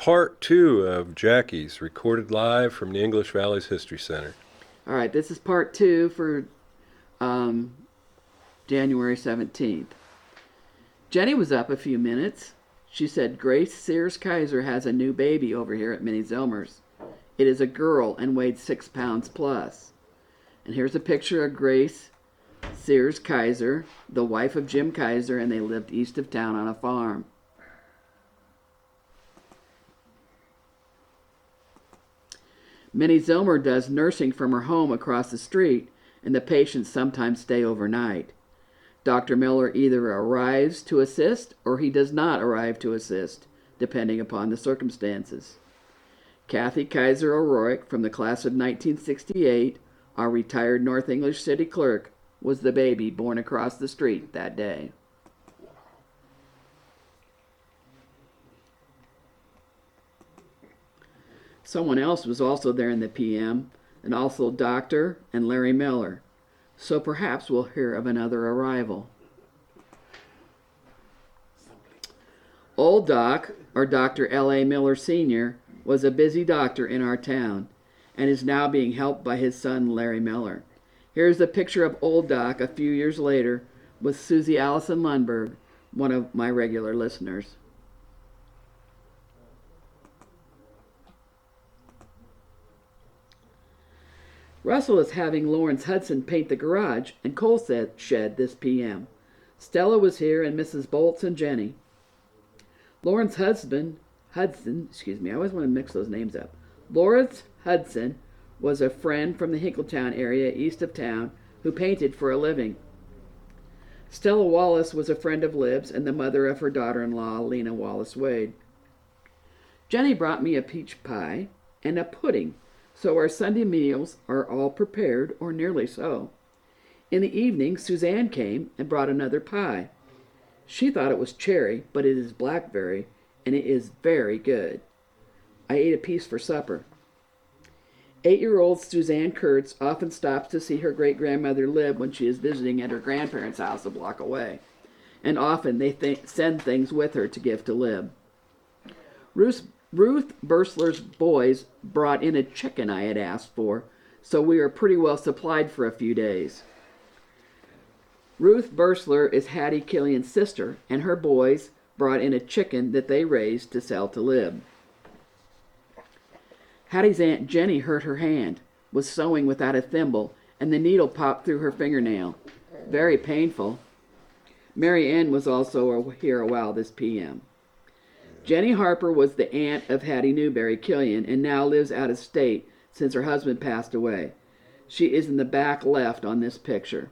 part 2 of Jackie's, recorded live from the English Valleys History Center. All right, this is part 2 for January 17th. Jenny was up a few minutes. She said, Grace Sears Kaiser has a new baby over here at Minnie Zilmer's. It is a girl and weighed 6 pounds plus. And here's a picture of Grace Sears Kaiser, the wife of Jim Kaiser, and they lived east of town on a farm. Minnie Zilmer does nursing from her home across the street, and the patients sometimes stay overnight. Dr. Miller either arrives to assist or he does not arrive to assist, depending upon the circumstances. Kathy Kaiser O'Rourke, from the class of 1968, our retired North English city clerk, was the baby born across the street that day. Someone else was also there in the PM, and also Dr. and Larry Miller. So perhaps we'll hear of another arrival. Old Doc, or Dr. L.A. Miller Sr., was a busy doctor in our town and is now being helped by his son, Larry Miller. Here's a picture of Old Doc a few years later with Susie Allison Lundberg, one of my regular listeners. Russell is having Lawrence Hudson paint the garage and coal shed this p.m. Stella was here and Mrs. Bolts and Jenny. Lawrence Hudson, I always want to mix those names up. Lawrence Hudson was a friend from the Hinkletown area east of town who painted for a living. Stella Wallace was a friend of Lib's and the mother of her daughter-in-law, Lena Wallace Wade. Jenny brought me a peach pie and a pudding, so our Sunday meals are all prepared, or nearly so. In the evening, Suzanne came and brought another pie. She thought it was cherry, but it is blackberry, and it is very good. I ate a piece for supper. 8-year-old Suzanne Kurtz often stops to see her great-grandmother Lib when she is visiting at her grandparents' house a block away, and often they send things with her to give to Lib. Ruth Bursler's boys brought in a chicken I had asked for, so we are pretty well supplied for a few days. Ruth Bursler is Hattie Killian's sister, and her boys brought in a chicken that they raised to sell to Lib. Hattie's Aunt Jenny hurt her hand, was sewing without a thimble, and the needle popped through her fingernail. Very painful. Mary Ann was also here a while this p.m. Jenny Harper was the aunt of Hattie Newberry Killian and now lives out of state since her husband passed away. She is in the back left on this picture.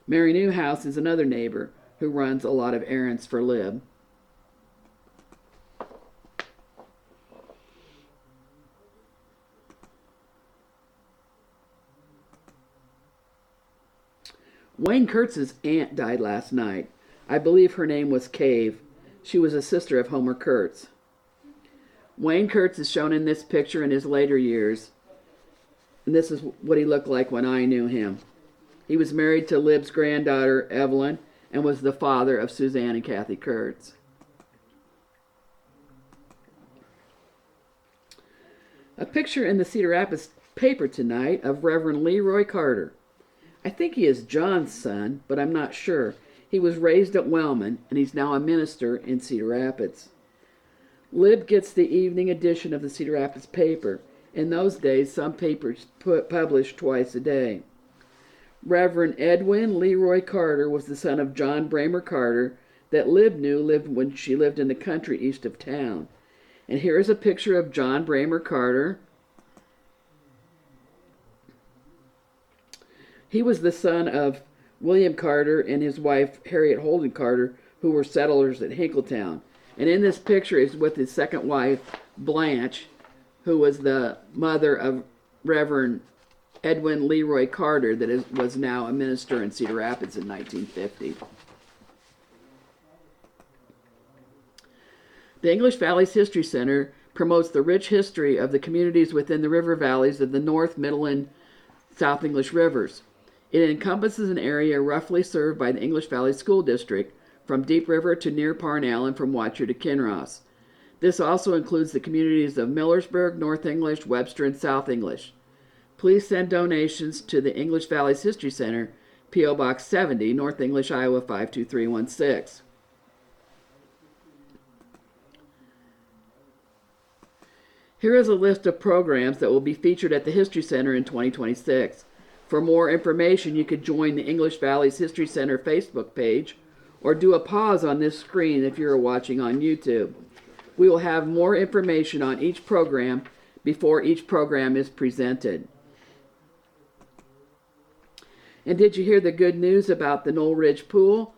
Mary Newhouse is another neighbor who runs a lot of errands for Lib. Wayne Kurtz's aunt died last night. I believe her name was Cave. She was a sister of Homer Kurtz. Wayne Kurtz is shown in this picture in his later years, and this is what he looked like when I knew him. He was married to Lib's granddaughter, Evelyn, and was the father of Suzanne and Kathy Kurtz. A picture in the Cedar Rapids paper tonight of Reverend Leroy Carter. I think he is John's son, but I'm not sure. He was raised at Wellman, and he's now a minister in Cedar Rapids. Lib gets the evening edition of the Cedar Rapids paper. In those days, some papers published twice a day. Reverend Edwin Leroy Carter was the son of John Bramer Carter that Lib knew lived when she lived in the country east of town. And here is a picture of John Bramer Carter. He was the son of William Carter and his wife Harriet Holden Carter, who were settlers at Hinkletown. And in this picture is with his second wife, Blanche, who was the mother of Reverend Edwin Leroy Carter that was now a minister in Cedar Rapids in 1950. The English Valleys History Center promotes the rich history of the communities within the river valleys of the North, Middle, and South English rivers. It encompasses an area roughly served by the English Valley School District, from Deep River to near Parnell and from Watcher to Kinross. This also includes the communities of Millersburg, North English, Webster, and South English. Please send donations to the English Valley's History Center, P.O. Box 70, North English, Iowa 52316. Here is a list of programs that will be featured at the History Center in 2026. For more information, you could join the English Valley's History Center Facebook page or do a pause on this screen if you're watching on YouTube. We will have more information on each program before each program is presented. And did you hear the good news about the Knoll Ridge Pool?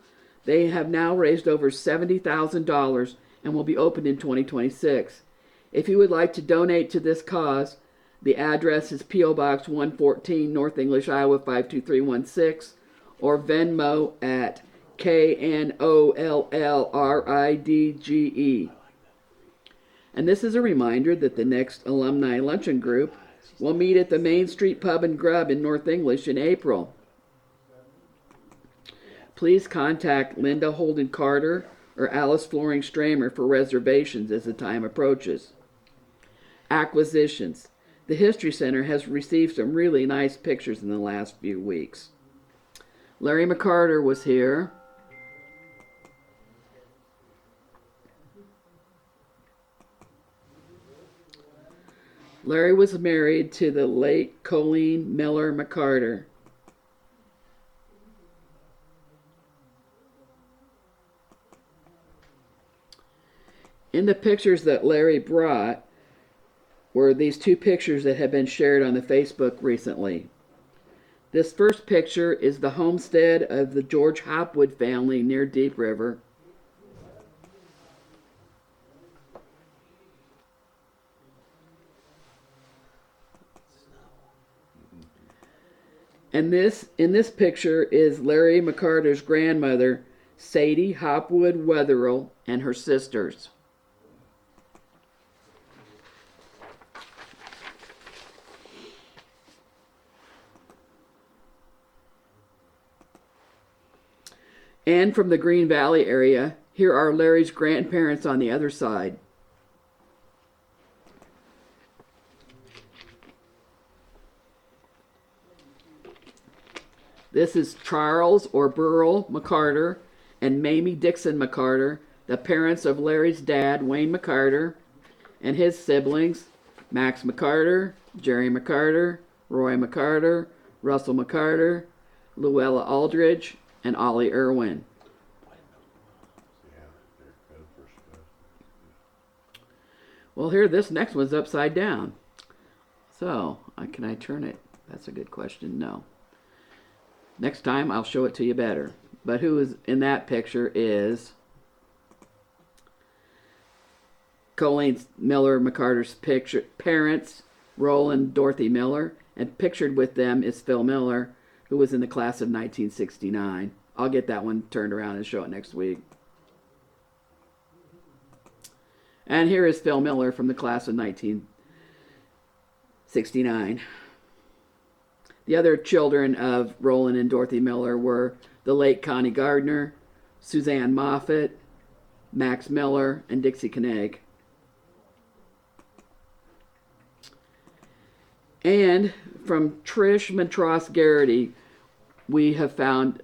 They have now raised over $70,000 and will be opened in 2026. If you would like to donate to this cause, the address is P.O. Box 114, North English, Iowa 52316, or Venmo at KNOLLRIDGE. And this is a reminder that the next alumni luncheon group will meet at the Main Street Pub and Grub in North English in April. Please contact Linda Holden Carter or Alice Floring Stramer for reservations as the time approaches. Acquisitions. The History Center has received some really nice pictures in the last few weeks. Larry McArtor was here. Larry was married to the late Colleen Miller McArtor. In the pictures that Larry brought were these two pictures that have been shared on the Facebook recently. This first picture is the homestead of the George Hopwood family near Deep River. And in this picture is Larry McArtor's grandmother, Sadie Hopwood Wetherill, and her sisters. And from the Green Valley area, here are Larry's grandparents on the other side. This is Charles or Burl McArtor and Mamie Dixon McArtor, the parents of Larry's dad, Wayne McArtor, and his siblings, Max McArtor, Jerry McArtor, Roy McArtor, Russell McArtor, Luella Aldridge, and Ollie Irwin. Well, here, this next one's upside down. So, can I turn it? That's a good question. No. Next time, I'll show it to you better. But who is in that picture is Colleen Miller McArtor's parents, Roland and Dorothy Miller, and pictured with them is Phil Miller, who was in the class of 1969. I'll get that one turned around and show it next week. And here is Phil Miller from the class of 1969. The other children of Roland and Dorothy Miller were the late Connie Gardner, Suzanne Moffett, Max Miller, and Dixie Knegg. And from Trish Montross Garrity, we have found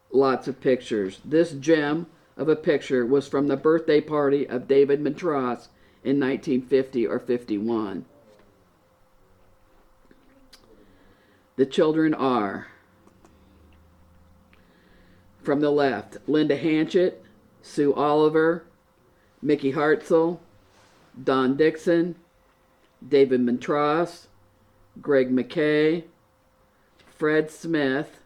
lots of pictures. This gem of a picture was from the birthday party of David Montross in 1950 or 51. The children are, from the left, Linda Hanchett, Sue Oliver, Mickey Hartzell, Don Dixon, David Montross, Greg McKay, Fred Smith,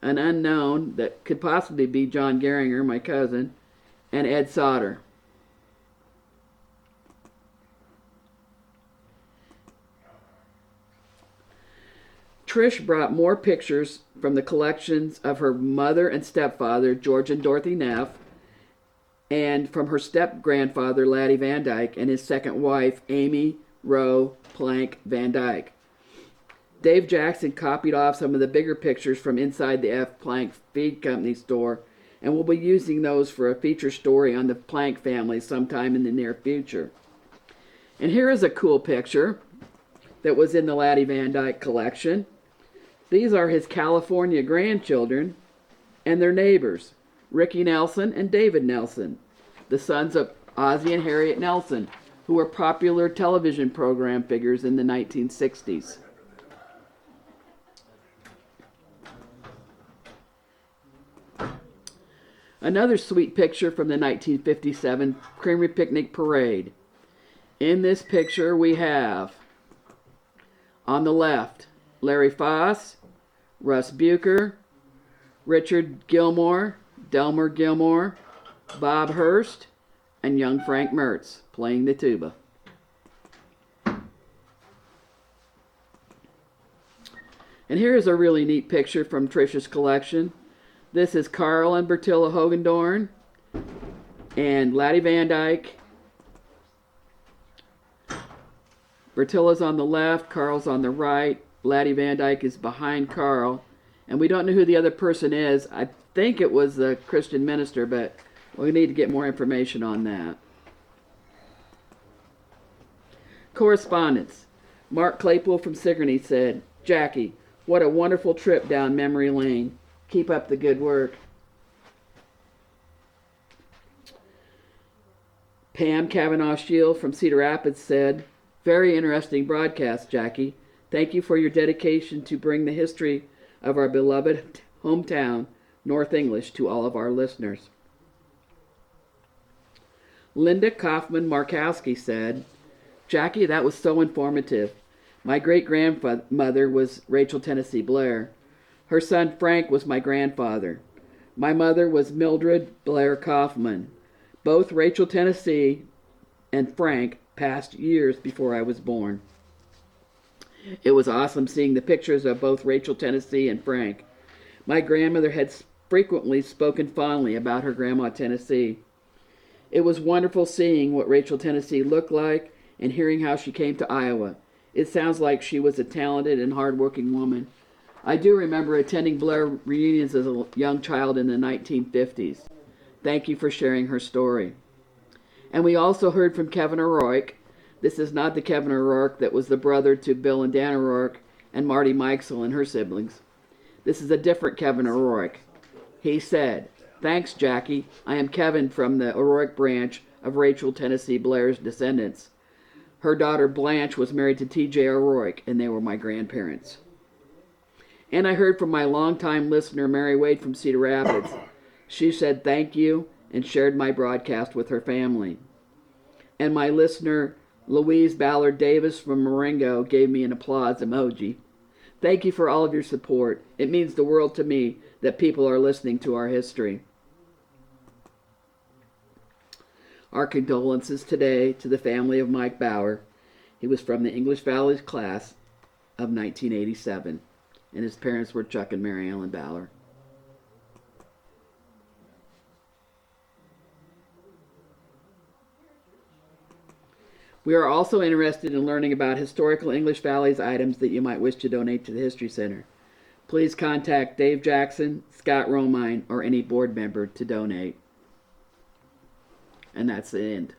an unknown that could possibly be John Geringer, my cousin, and Ed Sauter. Trish brought more pictures from the collections of her mother and stepfather, George and Dorothy Neff, and from her step-grandfather, Laddie Van Dyke, and his second wife, Amy Rowe Plank Van Dyke. Dave Jackson copied off some of the bigger pictures from inside the F. Plank Feed Company store, and we'll be using those for a feature story on the Plank family sometime in the near future. And here is a cool picture that was in the Laddie Van Dyke collection. These are his California grandchildren and their neighbors, Ricky Nelson and David Nelson, the sons of Ozzie and Harriet Nelson, who were popular television program figures in the 1960s. Another sweet picture from the 1957 Creamery Picnic Parade. In this picture we have, on the left, Larry Foss, Russ Bucher, Richard Gilmore, Delmer Gilmore, Bob Hurst, and young Frank Mertz playing the tuba. And here's a really neat picture from Trish's collection. This is Carl and Bertilla Hogendorn and Laddie Van Dyke. Bertilla's on the left, Carl's on the right. Laddie Van Dyke is behind Carl. And we don't know who the other person is. I think it was the Christian minister, but we need to get more information on that. Correspondence. Mark Claypool from Sigourney said, "Jackie, what a wonderful trip down memory lane. Keep up the good work." Pam Kavanaugh Shield from Cedar Rapids said, "Very interesting broadcast, Jackie. Thank you for your dedication to bring the history of our beloved hometown, North English, to all of our listeners." Linda Kaufman Markowski said, "Jackie, that was so informative. My great-grandmother was Rachel Tennessee Blair. Her son Frank was my grandfather. My mother was Mildred Blair Kaufman. Both Rachel Tennessee and Frank passed years before I was born. It was awesome seeing the pictures of both Rachel Tennessee and Frank. My grandmother had frequently spoken fondly about her grandma Tennessee. It was wonderful seeing what Rachel Tennessee looked like and hearing how she came to Iowa. It sounds like she was a talented and hardworking woman. I do remember attending Blair reunions as a young child in the 1950s. Thank you for sharing her story." And we also heard from Kevin O'Rourke. This is not the Kevin O'Rourke that was the brother to Bill and Dan O'Rourke and Marty Mikesell and her siblings. This is a different Kevin O'Rourke. He said, "Thanks, Jackie. I am Kevin from the O'Rourke branch of Rachel Tennessee Blair's descendants. Her daughter Blanche was married to T.J. O'Rourke, and they were my grandparents." And I heard from my longtime listener, Mary Wade from Cedar Rapids. She said thank you and shared my broadcast with her family. And my listener, Louise Ballard Davis from Marengo, gave me an applause emoji. Thank you for all of your support. It means the world to me that people are listening to our history. Our condolences today to the family of Mike Bauer. He was from the English Valley class of 1987, and his parents were Chuck and Mary Ellen Bauer. We are also interested in learning about historical English Valley's items that you might wish to donate to the History Center. Please contact Dave Jackson, Scott Romine, or any board member to donate. And that's the end.